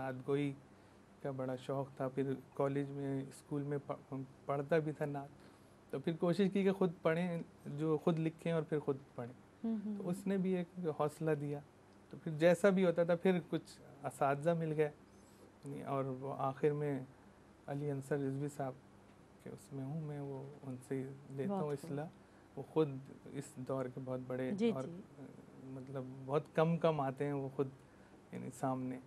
नात गोई का बड़ा शौक़ था। फिर कॉलेज में स्कूल में पढ़ता भी था नात, तो फिर कोशिश की कि खुद पढ़ें, जो खुद लिखें और फिर खुद पढ़ें। तो उसने भी एक हौसला दिया। तो फिर जैसा भी होता था, फिर कुछ असातिज़ा मिल गए और वो आखिर में अली अंसर रिजवी साहब के उसमें हूँ मैं, वो उनसे लेता हूँ इस्लाह। वो खुद इस दौर के बहुत बड़े और मतलब बहुत कम आते हैं वो खुद यानी सामने।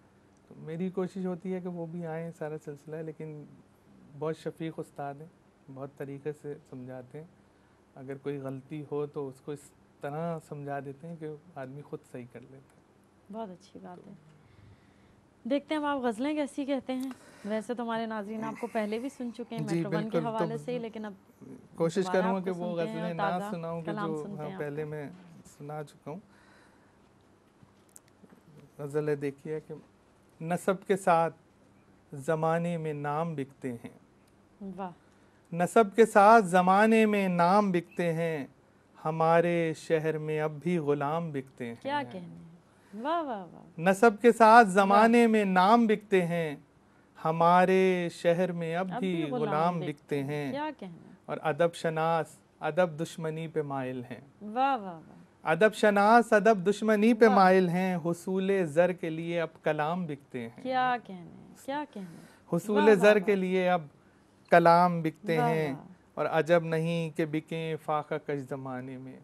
तो मेरी कोशिश होती है कि वो भी आएँ, सारा सिलसिला है। लेकिन बहुत शफीक उस्ताद हैं, बहुत तरीक़े से समझाते हैं। अगर कोई गलती हो तो उसको इस तरह समझा देते हैं कि आदमी खुद सही कर लेता है। बहुत अच्छी बात है। देखते हैं अब आप गज़लें कैसी कहते हैं। वैसे तो हमारे नाज़रीन आपको पहले भी सुन चुके हैं मेट्रो वन के हवाले से, लेकिन अब कोशिश करूँगा कि वो गज़लें ना सुनाऊँ कि जो पहले मैं सुना चुका हूँ। गज़ल है, देखिए कि नसब के साथ ज़माने में नाम बिकते हैं। वाह। नसब के साथ ज़माने में नाम बिकते हैं, हमारे शहर में अब भी ग़ुलाम बिकते हैं। क्या कहने, वाह वाह वाह। नसब के साथ ज़माने में नाम बिकते हैं, हमारे शहर में अब भी ग़ुलाम बिकते हैं। क्या कहने। और अदब शनास अदब दुश्मनी पे माइल हैं। वाह वाह वाह। अदब शनास अदब दुश्मनी पे माइल हैं, हुसूले ज़र के लिए अब कलाम बिकते हैं। क्या कहने, क्या कहने। हुसूले ज़र के लिए अब कलाम बिकते हैं। और अजब नहीं कि बिकें फ़ाक़ा कश ज़माने में,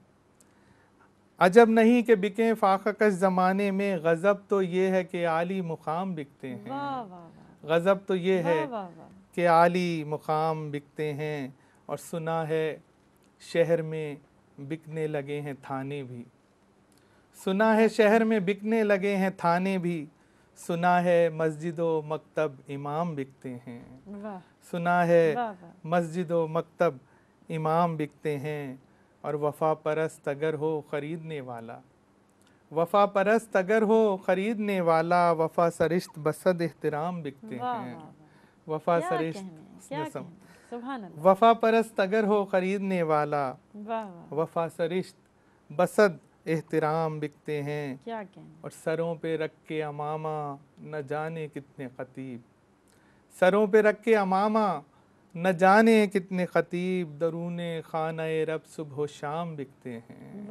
अजब नहीं कि बिकें फ़ाक़ा कश ज़माने में, गज़ब तो ये है कि आली मुक़ाम बिकते हैं। गज़ब तो ये है कि आली मुक़ाम बिकते हैं। और सुना है शहर में बिकने लगे हैं थाने भी, सुना है शहर में बिकने लगे हैं थाने भी, सुना है मस्जिद व मकतब इमाम बिकते हैं। सुना है मस्जिद व मकतब इमाम बिकते हैं। और वफ़ा परस्त अगर हो ख़रीदने वाला, वफ़ा परस्त अगर हो ख़रीदने वाला, वफ़ा सरिश्त बसद एहतराम बिकते हैं। वफ़ा सरिश्त वफ़ा परस्त अगर हो ख़रीदने वाला, वफ़ा सरिश्त बसद एहतराम बिकते हैं। क्या कहने। और सरों पे रख के अमामा न जाने कितने ख़तीब, सरों पे रख के अमामा न जाने कितने ख़तीब, दरूने ख़ाना-ए रब सुबह शाम बिकते हैं।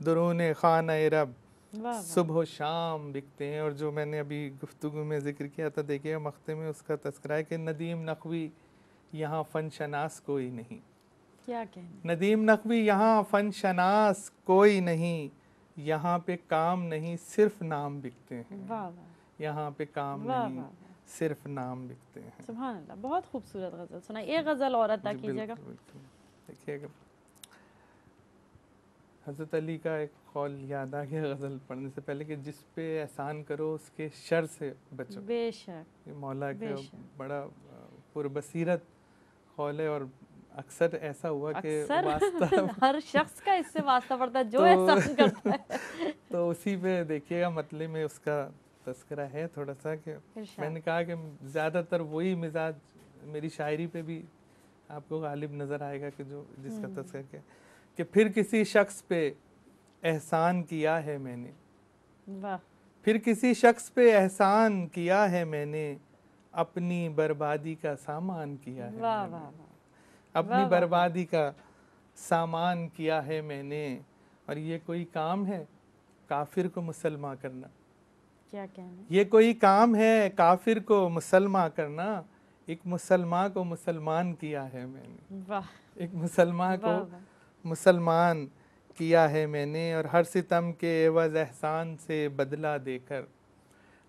दरूने ख़ाना-ए रब सुबह शाम बिकते हैं। और जो मैंने अभी गुफ्तगू में ज़िक्र किया था, देखिए मख्ते में उसका तज़किरा है कि नदीम नक़वी यहाँ फ़न शनास कोई नहीं। क्या कहने। नदीम नक़वी यहाँ फ़न शनास कोई नहीं, यहाँ पे काम नहीं सिर्फ नाम बिकते हैं। यहाँ पे काम नहीं सिर्फ नाम बिकते हैं। सुभान अल्लाह, बहुत खूबसूरत गज़ल सुना। एक गज़ल और अता कीजिएगा। देखिएगा, हज़रत अली का एक कौल याद आ गया गज़ल पढ़ने से पहले कि जिस पे एहसान करो उसके शर से बचो। बेशक, ये मौला का बड़ा पुरबसीरत कौल है। और अक्सर ऐसा हुआ कि वास्ता हर शख्स का इससे वास्ता पड़ता है जो एहसान करता है। तो उसी पे देखिएगा मतलब में उसका तज़किरा है थोड़ा सा कि मैंने कहा कि ज़्यादातर वही मिजाज मेरी शायरी पे भी आपको गालिब नज़र आएगा कि जो जिसका तज़किरा कि फिर किसी शख्स पे एहसान किया है मैंने, फिर किसी शख्स पे एहसान किया है मैंने, अपनी बर्बादी का सामान किया है मैंने, अपनी बर्बादी का सामान किया है मैंने। और ये कोई काम है काफिर को मुसलमान करना, क्या कहना। ये कोई काम है काफिर को मुसलमान करना, एक मुसलमान को मुसलमान किया है मैंने, एक मुसलमान को मुसलमान किया है मैंने। और हर सितम के एवज़ एहसान से बदला देकर,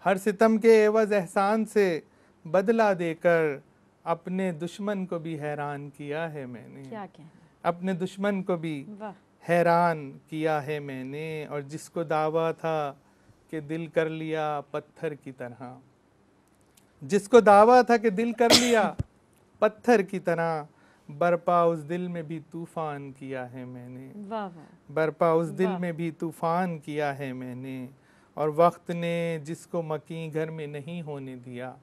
हर सितम के एवज़ एहसान से बदला देकर, अपने दुश्मन को भी हैरान किया है मैंने। क्या कहना। अपने दुश्मन को भी हैरान किया है मैंने। और जिसको दावा था कि दिल कर लिया पत्थर की तरह, जिसको दावा था कि दिल कर लिया पत्थर की तरह, बरपा उस दिल में भी तूफ़ान किया है मैंने, बरपा उस दिल में भी तूफ़ान किया है मैंने। और वक्त ने जिसको मकीं घर में नहीं होने दिया,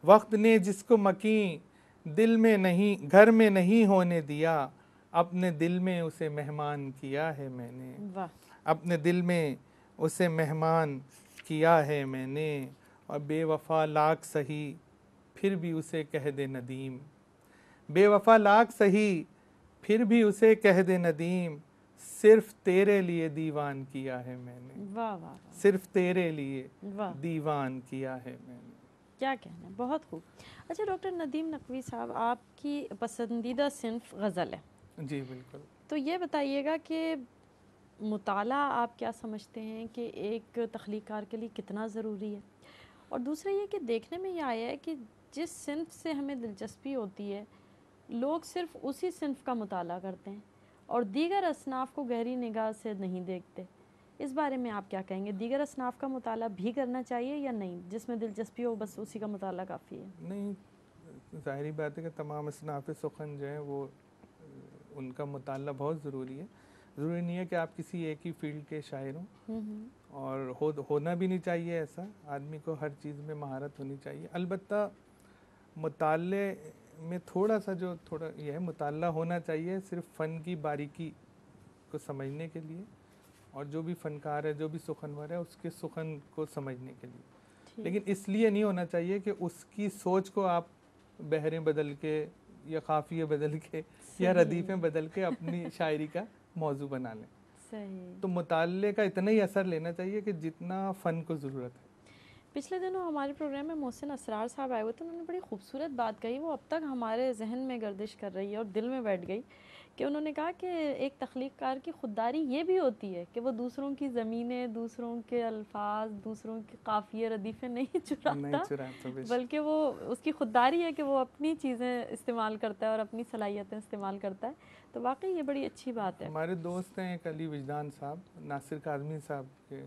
वक्त ने जिसको मकीं दिल में नहीं घर में नहीं होने दिया, अपने दिल में उसे मेहमान किया है मैंने, अपने दिल में उसे मेहमान किया है मैंने। और बेवफा लाख सही फिर भी उसे कह दे नदीम, बेवफा लाख सही फिर भी उसे कह दे नदीम, सिर्फ तेरे लिए दीवान किया है मैंने, वाह वाह वाह, सिर्फ तेरे लिए वाह, दीवान किया है मैंने। क्या कहना है, बहुत खूब। अच्छा डॉक्टर नदीम नकवी साहब, आपकी पसंदीदा सिन्फ गज़ल है। जी बिल्कुल। तो ये बताइएगा कि मुताला आप क्या समझते हैं कि एक तख्लीकार के लिए कितना ज़रूरी है, और दूसरा ये कि देखने में ये आया है कि जिस सिन्फ से हमें दिलचस्पी होती है लोग सिर्फ उसी सिन्फ का मुताला करते हैं और दीगर असनाफ को गहरी निगाह से नहीं देखते। इस बारे में आप क्या कहेंगे, दीगर असनाफ का मुताला भी करना चाहिए या नहीं, जिसमें दिलचस्पी हो बस उसी का मुताला काफ़ी है? नहीं, ज़ाहिरी बात है कि तमाम असनाफ़ सुखन जो है वो उनका मुताला बहुत ज़रूरी है। ज़रूरी नहीं है कि आप किसी एक ही फील्ड के शायर हों, और होना भी नहीं चाहिए ऐसा। आदमी को हर चीज़ में महारत होनी चाहिए। अलबत्ता मुताले में थोड़ा सा जो थोड़ा यह है, मुताला होना चाहिए सिर्फ फ़न की बारीकी को समझने के लिए, और जो भी फ़नकार है, जो भी सुखनवर है, उसके सुखन को समझने के लिए। लेकिन इसलिए नहीं होना चाहिए कि उसकी सोच को आप बहरें बदल के या काफ़िए बदल के या रदीफ़ें बदल के अपनी शायरी का मौजू बना लें। सही। तो मुताले का इतना ही असर लेना चाहिए कि जितना फ़न को ज़रूरत है। पिछले दिनों हमारे प्रोग्राम में मोहसिन असरार साहब आए हुए थे, उन्होंने बड़ी खूबसूरत बात कही, वो अब तक हमारे जहन में गर्दिश कर रही है और दिल में बैठ गई, कि उन्होंने कहा कि एक तख्लीक़कार की खुददारी ये भी होती है कि वो दूसरों की ज़मीनें, दूसरों के अल्फाज, दूसरों के काफ़िए रदीफ़े नहीं चुराता, बल्कि वो उसकी खुददारी है कि वो अपनी चीज़ें इस्तेमाल करता है और अपनी सलाहियतें इस्तेमाल करता है। तो वाकई ये बड़ी अच्छी बात है। हमारे दोस्त हैं एक अली विजदान साहब, नासिर काज़मी साहब के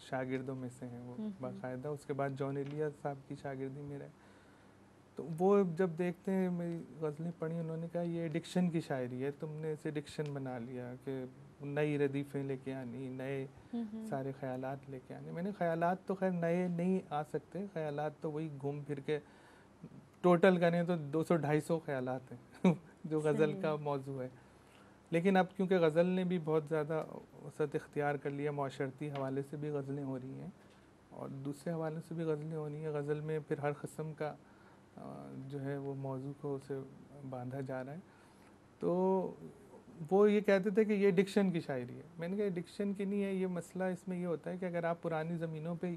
शागिर्दों में से हैं वो बाकायदा। उसके बाद जॉन एलिया साहब की शागिर्दी में रहे। तो वो जब देखते हैं मेरी गज़लें पढ़ी, उन्होंने कहा ये डिक्शन की शायरी है, तुमने इसे डिक्शन बना लिया कि नई रदीफ़ें लेके आनी, नए सारे ख़यालात लेके आने। मैंने ख़यालात तो खैर नए नहीं आ सकते, ख़यालात तो वही घूम फिर के टोटल करें तो 200-250 ख़यालात हैं जो गज़ल का मौजू है। लेकिन अब क्योंकि गज़ल ने भी बहुत ज़्यादा वसअत इख्तियार कर लिया, माशरती हवाले से भी गज़लें हो रही हैं और दूसरे हवाले से भी गज़लें हो रही हैं। गज़ल में फिर हर किस्म का जो है वो मौजू को उसे बांधा जा रहा है। तो वो ये कहते थे कि ये डिक्शन की शायरी है। मैंने कहा डिक्शन की नहीं है, ये मसला इसमें ये होता है कि अगर आप पुरानी ज़मीनों पे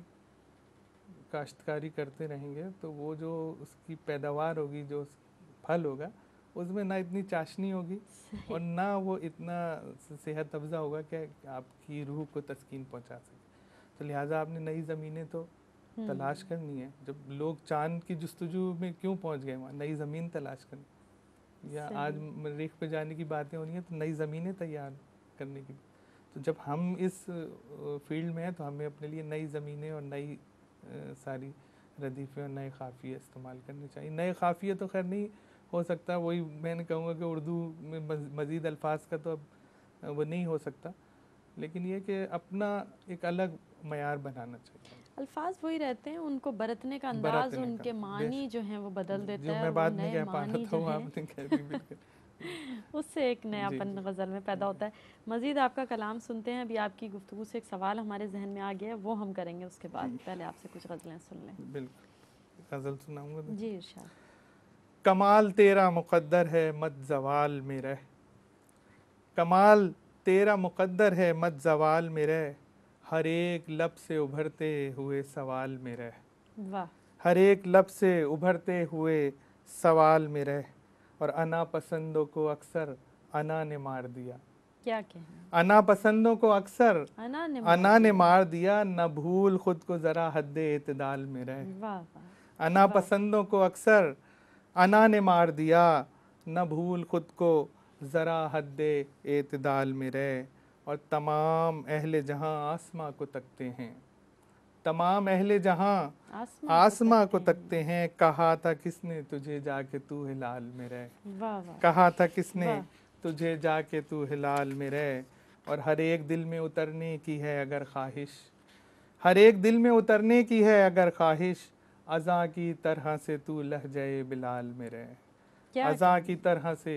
काश्तकारी करते रहेंगे तो वो जो उसकी पैदावार होगी, जो फल होगा, उसमें ना इतनी चाशनी होगी और ना वो इतना सेहत अफ़ज़ा होगा कि आपकी रूह को तस्कीन पहुंचा सके। तो लिहाजा आपने नई ज़मीनें तो तलाश करनी है। जब लोग चांद की जुस्तजू में क्यों पहुंच गए, वहाँ नई ज़मीन तलाश करनी, या आज मरीख पे जाने की बातें हो रही हैं तो नई ज़मीनें तैयार करने की। तो जब हम इस फील्ड में हैं तो हमें अपने लिए नई ज़मीनें और नई सारी रदीफ़ें और नए काफ़िए इस्तेमाल करने चाहिए। नए काफ़िए तो खैर नहीं हो सकता, वही मैंने कहूँगा कि उर्दू में मज़ीद अल्फाज का तो अब वो नहीं हो सकता, लेकिन ये कि अपना एक अलग मयार बनाना चाहिए। अल्फाज वही रहते हैं, उनको बरतने का अंदाज, उनके मानी जो हैं वो बदल देता जो है, मैं बात नहीं कह पा रहा था वो है आपने कह दी बिल्कुल उससे एक नयापन गज़ल में पैदा होता है। मज़ीद आपका कलाम सुनते हैं। अभी आपकी गुफ्तगू से एक सवाल हमारे जहन में आ गया है, वो हम करेंगे उसके बाद। पहले आपसे कुछ गज़लें सुन लें। बिल्कुल, गज़ल सुनाऊंगा जी इरशाद। कमाल तेरा मुक़द्दर है मत ज़वाल में रह, कमाल तेरा मुक़द्दर है मत ज़वाल में रह, हर एक लब से उभरते हुए सवाल में रह। वाह। हर एक लब से उभरते हुए सवाल में रह, और अना पसंदों को अक्सर अना ने मार दिया। क्या कहना, अना पसंदों को अक्सर अना ने मार दिया, न भूल खुद को ज़रा हद्दे इत्दाल में रह। वाह वाह। अना पसंदों को अक्सर अना ने मार दिया, न भूल खुद को ज़रा हद्दे इत्दाल में रह। और तमाम अहले जहां आसमां को तकते हैं, तमाम अहले जहां आसमां को तकते हैं, कहा था किसने तुझे जाके तू हिलाल में रह। वाह वाह। कहा था किसने तुझे जाके तू हिलाल में रह। और हर एक दिल में उतरने की है अगर ख्वाहिश, हर एक दिल में उतरने की है अगर ख्वाहिश, अज़ा की तरह से तू लहजे बिलाल में रह। अज़ा की तरह से